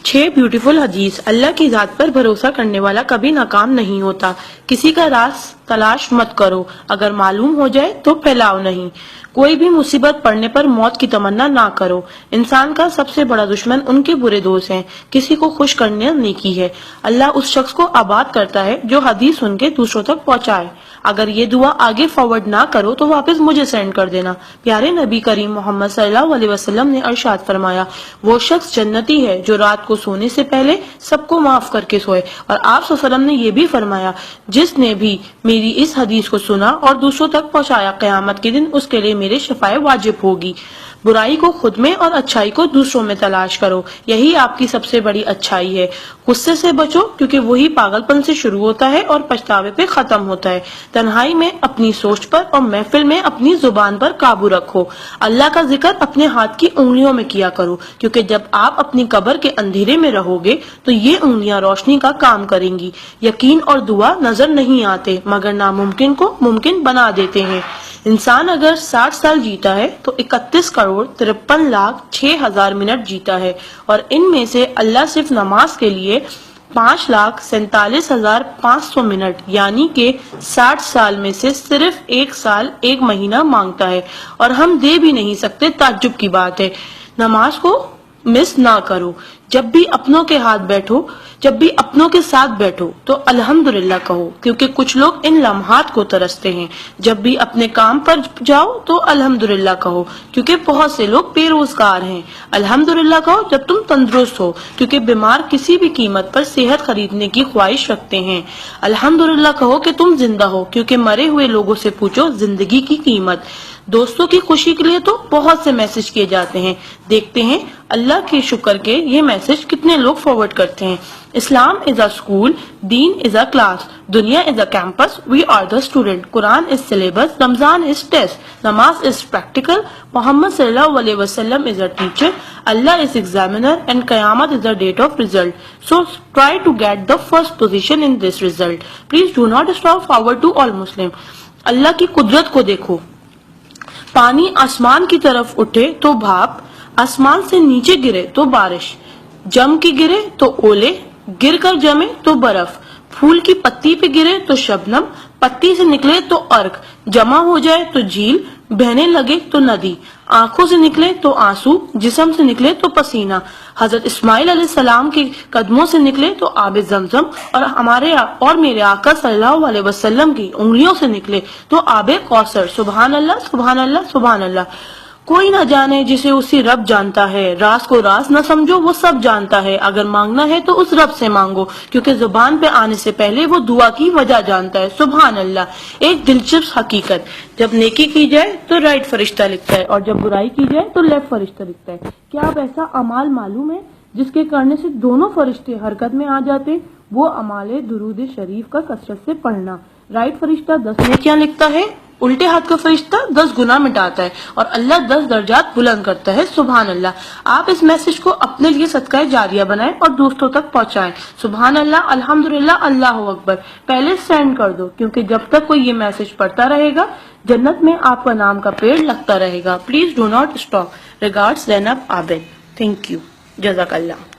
6 beautiful हदीस। अल्लाह की जात पर भरोसा करने वाला कभी नाकाम नहीं होता। किसी का राज तलाश मत करो, अगर मालूम हो जाए तो फैलाओ नहीं। कोई भी मुसीबत पड़ने पर मौत की तमन्ना ना करो। इंसान का सबसे बड़ा दुश्मन उनके बुरे दोस्त हैं। किसी को खुश करना नेकी है। अल्लाह उस शख्स को आबाद करता है जो हदीस सुन के दूसरों तक पहुंचाए। अगर ये दुआ आगे फॉरवर्ड ना करो तो वापस मुझे सेंड कर देना। प्यारे नबी करीम मोहम्मद सल्लल्लाहु अलैहि वसल्लम ने इरशाद फरमाया, वो शख्स जन्नती है जो रात को सोने से पहले सबको माफ करके सोए। और आप सल्लल्लाहु अलैहि वसल्लम ने ये भी फरमाया, जिसने भी मेरी इस हदीस को सुना और दूसरों तक पहुंचाया, क़यामत के दिन उसके लिए मेरे शफाए वाजिब होगी। बुराई को खुद में और अच्छाई को दूसरों में तलाश करो, यही आपकी सबसे बड़ी अच्छाई है। गुस्से से बचो क्योंकि वही पागलपन से शुरू होता है और पछतावे पे खत्म होता है। तन्हाई में अपनी सोच पर और महफिल में अपनी जुबान पर काबू रखो। अल्लाह का जिक्र अपने हाथ की उंगलियों में किया करो, क्योंकि जब आप अपनी कब्र के अंधेरे में रहोगे तो ये उंगलियां रोशनी का काम करेंगी। यकीन और दुआ नजर नहीं आते मगर नामुमकिन को मुमकिन बना देते हैं। इंसान अगर 60 साल जीता है तो 31,53,06,000 मिनट जीता है, और इनमें से अल्लाह सिर्फ नमाज के लिए 5,47,500 मिनट यानी कि 60 साल में से सिर्फ 1 साल 1 महीना मांगता है, और हम दे भी नहीं सकते। ताज्जुब की बात है। नमाज को मिस ना करो। जब भी अपनों के साथ बैठो तो अल्हम्दुलिल्लाह कहो, क्योंकि कुछ लोग इन लम्हात को तरसते हैं। जब भी अपने काम पर जाओ तो अल्हम्दुलिल्लाह कहो, क्योंकि बहुत से लोग बेरोजगार हैं। अल्हम्दुलिल्लाह कहो जब तुम तंदुरुस्त हो, क्योंकि बीमार किसी भी कीमत पर सेहत खरीदने की ख्वाहिश रखते हैं। अल्हम्दुलिल्लाह कहो कि तुम जिंदा हो, क्योंकि मरे हुए लोगों से पूछो जिंदगी की कीमत। दोस्तों की खुशी के लिए तो बहुत से मैसेज किए जाते हैं, देखते हैं अल्लाह के शुक्र के ये मैसेज कितने लोग फॉरवर्ड करते हैं। इस्लाम इज अ स्कूल, दीन इज अ क्लास, दुनिया is a campus, we are the student, Quran is syllabus, Ramzan is test, नमाज इज प्रैक्टिकल, मोहम्मद सल्लल्लाहु अलैहि वसल्लम is a teacher, Allah is examiner and कयामत is the date of result. So try to get the first position in this result. Please do not stop forward to all Muslim. Allah की कुदरत को देखो। पानी आसमान की तरफ उठे तो भाप, आसमान से नीचे गिरे तो बारिश, जम के गिरे तो ओले, गिर कर जमे तो बर्फ, फूल की पत्ती पे गिरे तो शबनम, पत्ती से निकले तो अर्क, जमा हो जाए तो झील, बहने लगे तो नदी, आंखों से निकले तो आंसू, जिस्म से निकले तो पसीना, हजरत इस्माइल अलैहिस्सलाम के कदमों से निकले तो आबे जमजम, और हमारे और मेरे आका सल्लल्लाहु अलैहि वसल्लम की उंगलियों से निकले तो आबे कौसर। सुभान अल्लाह, सुभान अल्लाह, सुभान अल्लाह। कोई ना जाने जिसे उसी रब जानता है। राज को राज न समझो, वो सब जानता है। अगर मांगना है तो उस रब से मांगो, क्योंकि जुबान पे आने से पहले वो दुआ की वजह जानता है। सुभान अल्लाह। एक दिलचस्प हकीकत, जब नेकी की जाए तो राइट फरिश्ता लिखता है, और जब बुराई की जाए तो लेफ्ट फरिश्ता लिखता है। क्या आप ऐसा अमाल मालूम है जिसके करने से दोनों फरिश्ते हरकत में आ जाते? वो अमाल दुरूद शरीफ का कसरत से पढ़ना। राइट फरिश्ता 10 नेकियां लिखता है, उल्टे हाथ का फरिश्ता 10 गुनाह मिटाता है, और अल्लाह 10 दर्जात बुलंद करता है। सुभान अल्लाह। आप इस मैसेज को अपने लिए सदका जारिया बनाएं और दोस्तों तक पहुंचाएं। सुभान अल्लाह, अल्हम्दुलिल्लाह, अल्लाहु अकबर पहले सेंड कर दो, क्योंकि जब तक कोई ये मैसेज पढ़ता रहेगा जन्नत में आपका नाम का पेड़ लगता रहेगा। Please do not stop. Regards, Zainab Abid. Thank you. जज़ाकल्लाह।